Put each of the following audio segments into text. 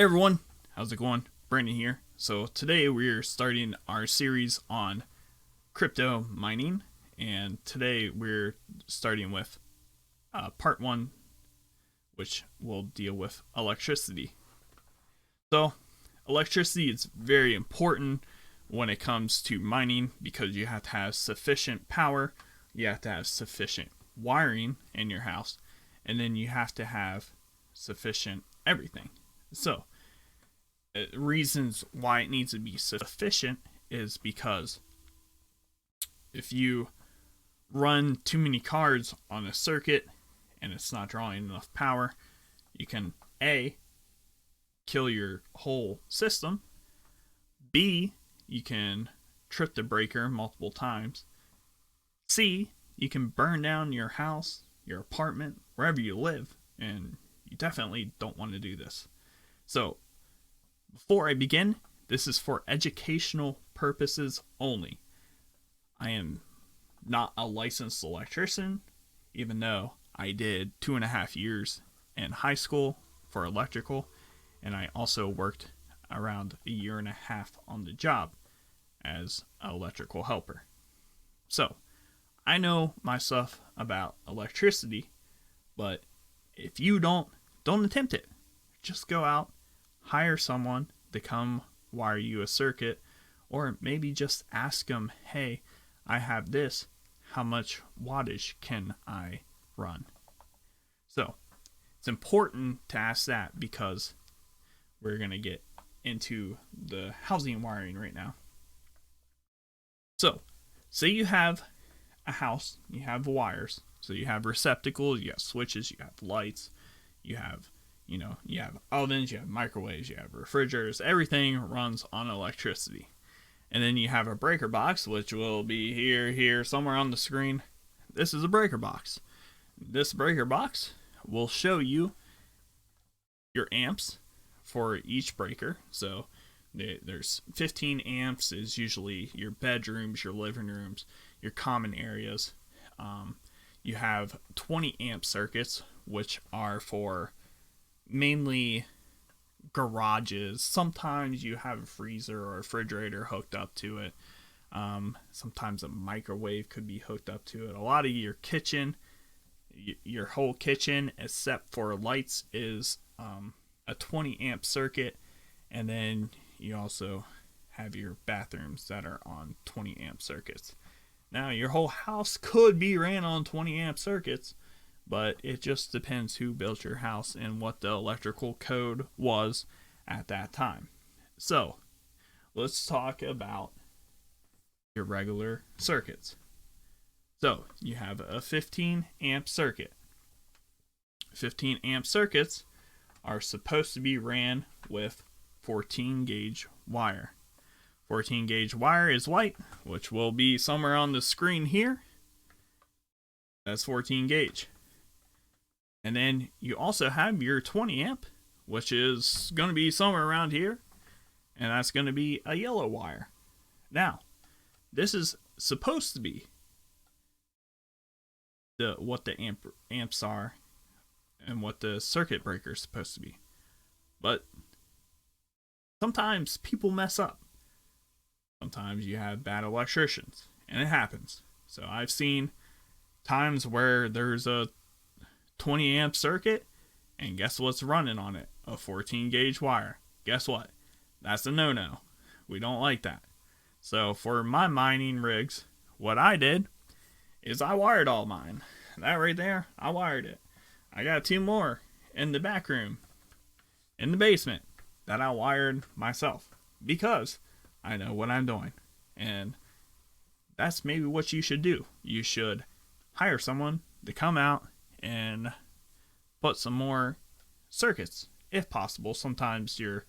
everyone, how's it going? Brandon here. So today we're starting our series on crypto mining, and today we're starting with part 1, which will deal with electricity. So electricity is very important when it comes to mining because you have to have sufficient power, you have to have sufficient wiring in your house, and then you have to have sufficient everything. So reasons why it needs to be sufficient is because if you run too many cards on a circuit and it's not drawing enough power, you can A, kill your whole system, B, you can trip the breaker multiple times, C, you can burn down your house, your apartment, wherever you live, and you definitely don't want to do this. So before I begin, this is for educational purposes only. I am not a licensed electrician, even though I did 2.5 years in high school for electrical, and I also worked around 1.5 years on the job as an electrical helper. So I know my stuff about electricity, but if you don't attempt it. Just go out, hire someone to come wire you a circuit, or maybe just ask them, hey, I have this, how much wattage can I run? So it's important to ask that because we're going to get into the housing wiring right now. So say you have a house, you have wires, so you have receptacles, you have switches, you have lights, you have ovens, you have microwaves, you have refrigerators, everything runs on electricity. And then you have a breaker box, which will be here, somewhere on the screen. This is a breaker box. This breaker box will show you your amps for each breaker. So there's 15 amps is usually your bedrooms, your living rooms, your common areas. You have 20 amp circuits, which are for mainly garages. Sometimes you have a freezer or a refrigerator hooked up to it. Sometimes a microwave could be hooked up to it. A lot of your kitchen, your whole kitchen, except for lights, is a 20 amp circuit. And then you also have your bathrooms that are on 20 amp circuits. Now, your whole house could be ran on 20 amp circuits, but it just depends who built your house and what the electrical code was at that time. So, let's talk about your regular circuits. So, you have a 15 amp circuit. 15 amp circuits are supposed to be ran with 14 gauge wire. 14 gauge wire is white, which will be somewhere on the screen here. That's 14 gauge. And then you also have your 20 amp, which is going to be somewhere around here. And that's going to be a yellow wire. Now, this is supposed to be what the amps are and what the circuit breaker is supposed to be. But sometimes people mess up. Sometimes you have bad electricians, and it happens. So I've seen times where there's a 20 amp circuit, and guess what's running on it? A 14 gauge wire. Guess what? That's a no-no. We don't like that. So for my mining rigs, what I did is I wired all mine. That right there, I wired it. I got 2 more in the back room, in the basement, that I wired myself because I know what I'm doing. And that's maybe what you should do. You should hire someone to come out and put some more circuits if possible. Sometimes your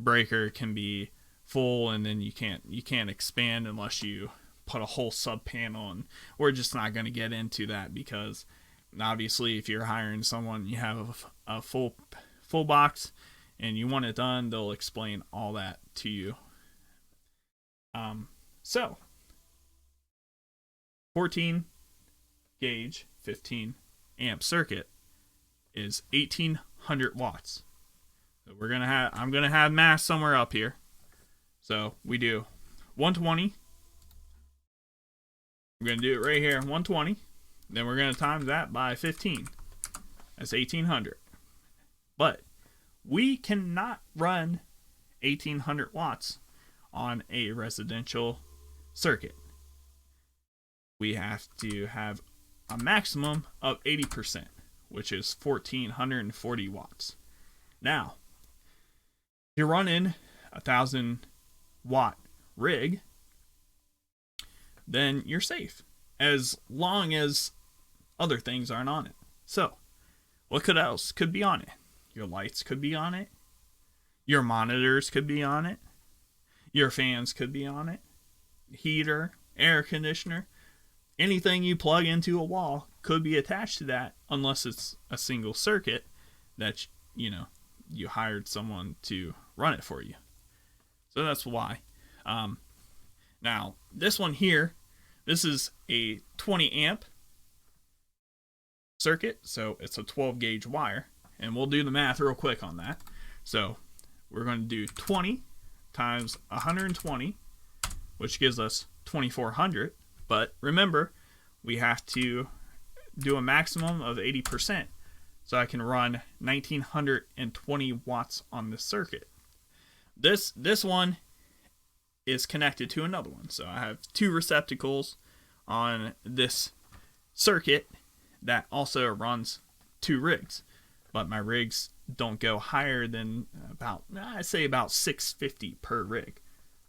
breaker can be full and then you can't expand unless you put a whole sub panel, and we're just not going to get into that because obviously if you're hiring someone, you have a full box and you want it done, they'll explain all that to you. So 14 gauge 15 amp circuit is 1800 watts. So I'm gonna have math somewhere up here. So we do 120. We're gonna do it right here, 120. Then we're gonna times that by 15. That's 1800. But we cannot run 1800 watts on a residential circuit. We have to have a maximum of 80%, which is 1440 watts. Now, if you're running a 1000 watt rig, then you're safe as long as other things aren't on it. So, what else could be on it? Your lights could be on it. Your monitors could be on it. Your fans could be on it. Heater, air conditioner, anything you plug into a wall could be attached to that, unless it's a single circuit that, you hired someone to run it for you. So that's why. Now, this one here, this is a 20 amp circuit, so it's a 12 gauge wire, and we'll do the math real quick on that. So we're going to do 20 times 120, which gives us 2400. But remember, we have to do a maximum of 80%, so I can run 1920 watts on this circuit. This one is connected to another one, so I have two receptacles on this circuit that also runs two rigs, but my rigs don't go higher than about 650 per rig.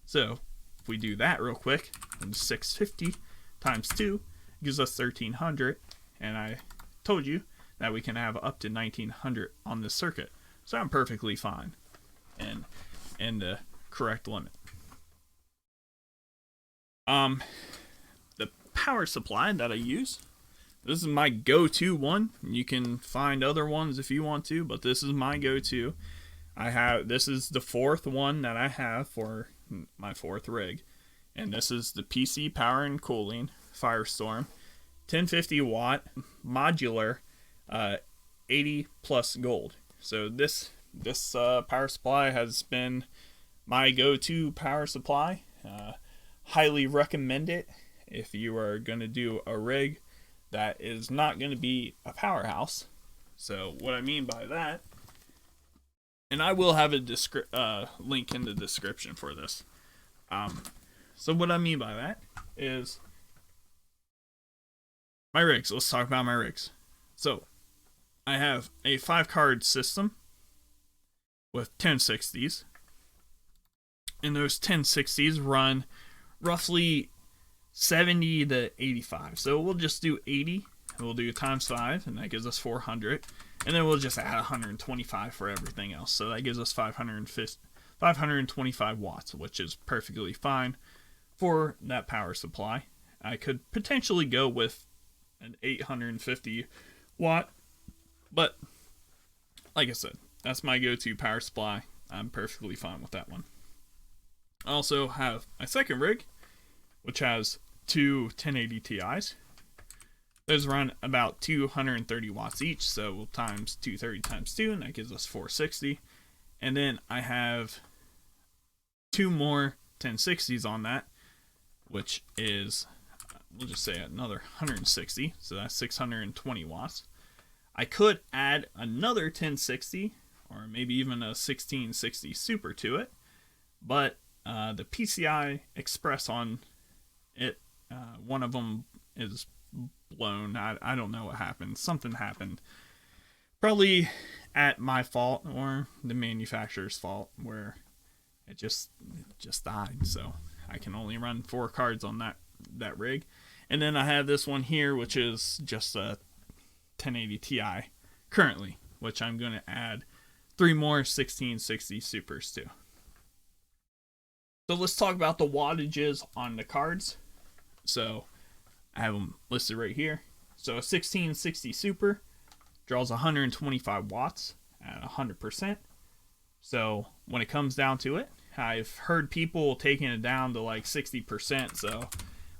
So if we do that real quick, 650 times 2 gives us 1300, and I told you that we can have up to 1900 on this circuit, so I'm perfectly fine and in the correct limit. The power supply that I use, this is my go-to one. You can find other ones if you want to, but this is my go-to. This is the fourth one that I have for my fourth rig, and this is the PC Power and Cooling Firestorm 1050 watt modular 80 plus gold. So this power supply has been my go-to power supply. Highly recommend it if you are going to do a rig that is not going to be a powerhouse. So what I mean by that, and I will have a link in the description for this. So what I mean by that is my rigs. Let's talk about my rigs. So I have a 5-card system with 1060s, and those 1060s run roughly 70 to 85. So we'll just do 80, and we'll do times 5, and that gives us 400. And then we'll just add 125 for everything else. So that gives us 525 watts, which is perfectly fine for that power supply. I could potentially go with an 850 watt, but like I said, that's my go-to power supply. I'm perfectly fine with that one. I also have my second rig, which has two 1080 Ti's. Those run about 230 watts each, so we'll times 230 times 2, and that gives us 460. And then I have two more 1060s on that, which is, we'll just say another 160, so that's 620 watts. I could add another 1060, or maybe even a 1660 Super to it, but the PCI Express on it, one of them is blown. I don't know what happened. Something happened. Probably at my fault or the manufacturer's fault, where it just died. So I can only run 4 cards on that rig. And then I have this one here, which is just a 1080 Ti currently, which I'm going to add 3 more 1660 Supers to. So let's talk about the wattages on the cards. So I have them listed right here. So a 1660 Super draws 125 watts at 100%. So when it comes down to it, I've heard people taking it down to like 60%. So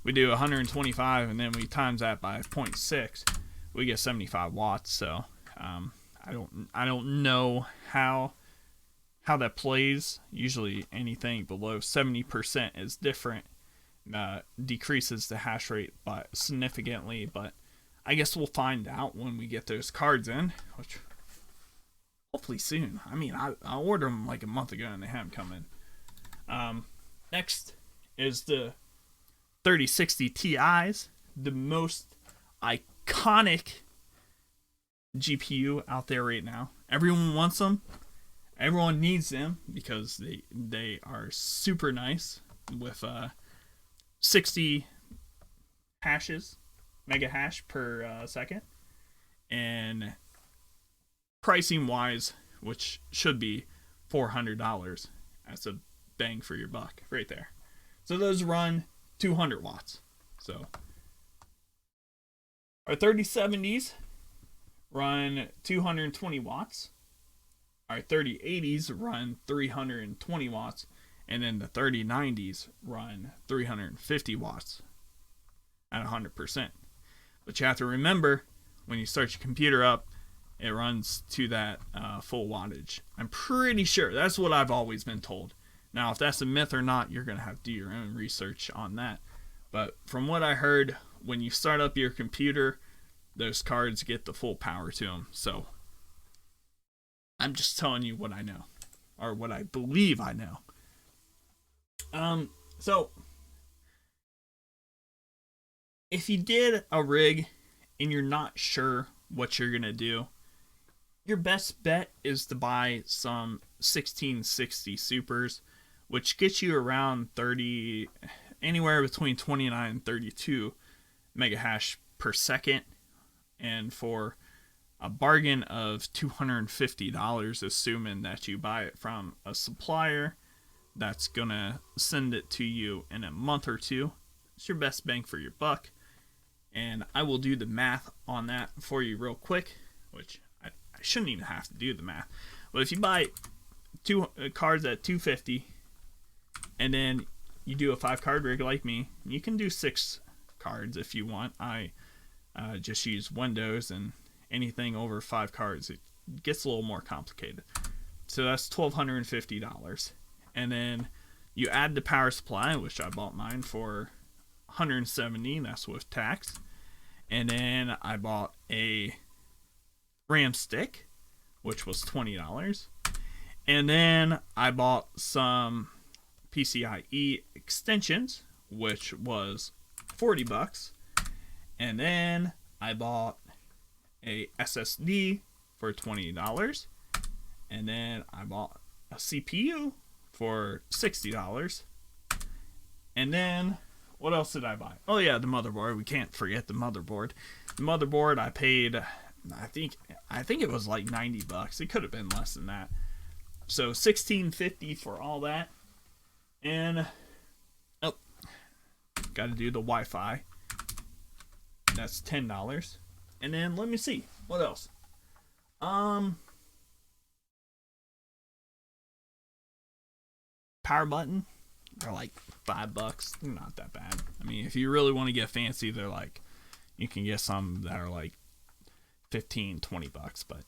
we do 125 and then we times that by 0.6. We get 75 watts. So I don't know how how that plays. Usually anything below 70% is different. Decreases the hash rate by significantly, but I guess we'll find out when we get those cards in, which hopefully soon. I mean, I ordered them like a month ago and they haven't come in. Next is the 3060 Ti's, the most iconic GPU out there right now. Everyone wants them. Everyone needs them because they are super nice with 60 hashes, mega hash per second, and pricing wise, which should be $400. That's a bang for your buck right there. So those run 200 watts. So our 3070s run 220 watts. Our 3080s run 320 watts. And then the 3090s run 350 watts at 100%. But you have to remember, when you start your computer up, it runs to that full wattage. I'm pretty sure. That's what I've always been told. Now, if that's a myth or not, you're going to have to do your own research on that. But from what I heard, when you start up your computer, those cards get the full power to them. So I'm just telling you what I know, or what I believe I know. So if you did a rig and you're not sure what you're gonna do, your best bet is to buy some 1660 supers, which gets you around 30, anywhere between 29 and 32 mega hash per second, and for a bargain of $250, assuming that you buy it from a supplier that's gonna send it to you in a month or two. It's your best bang for your buck. And I will do the math on that for you real quick, which I shouldn't even have to do the math. But if you buy two cards at $250, and then you do a 5-card rig like me, you can do 6 cards if you want. I just use Windows, and anything over 5 cards, it gets a little more complicated. So that's $1,250. And then you add the power supply, which I bought mine for $170, that's with tax. And then I bought a RAM stick, which was $20. And then I bought some PCIe extensions, which was $40. And then I bought a SSD for $20. And then I bought a CPU for $60. And then what else did I buy? Oh yeah, the motherboard. We can't forget the motherboard. The motherboard I paid, I think it was like $90. It could have been less than that. So $16.50 for all that. And got to do the Wi-Fi. That's $10. And then let me see what else. Power button. They're like $5. They're not that bad. I mean, if you really want to get fancy, they're like, you can get some that are like $15-20, but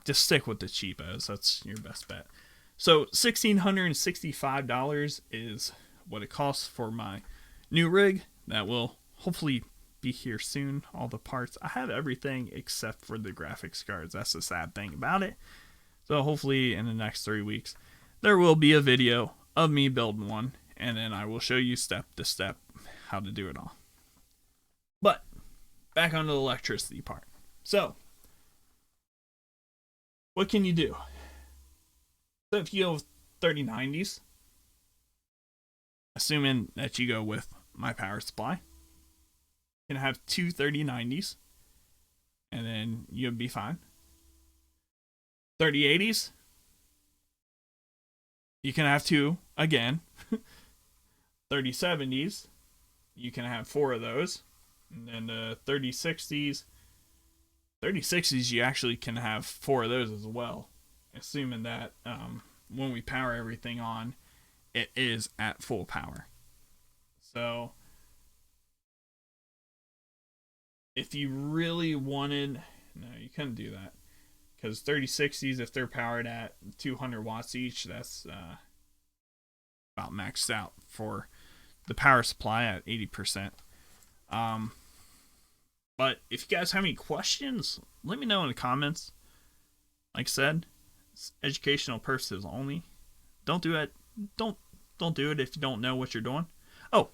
just stick with the cheapos. That's your best bet. So $1,665 is what it costs for my new rig that will hopefully be here soon. All the parts, I have everything except for the graphics cards. That's the sad thing about it. So hopefully in the next 3 weeks there will be a video of me building one, and then I will show you step to step how to do it all. But back on the electricity part. So what can you do? So if you have 3090s, assuming that you go with my power supply, you can have two 3090s, and then you'll be fine. 3080s, you can have 2 again. 3070s, you can have 4 of those. And then the 3060s, you actually can have 4 of those as well, assuming that when we power everything on, it is at full power. So if you really wanted, no, you couldn't do that, because 3060s, if they're powered at 200 watts each, that's about maxed out for the power supply at 80%. But if you guys have any questions, let me know in the comments. Like I said, it's educational purposes only. Don't do it. Don't do it if you don't know what you're doing. Oh,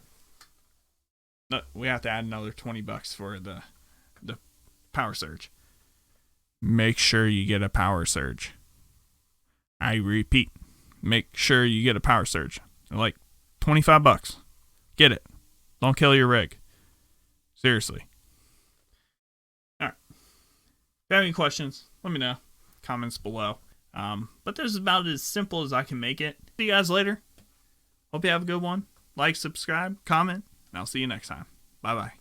no, we have to add another $20 for the power surge. Make sure you get a power surge. I repeat, make sure you get a power surge. They're like $25. Get it. Don't kill your rig. Seriously. Alright. If you have any questions, let me know. Comments below. But this is about as simple as I can make it. See you guys later. Hope you have a good one. Like, subscribe, comment, and I'll see you next time. Bye-bye.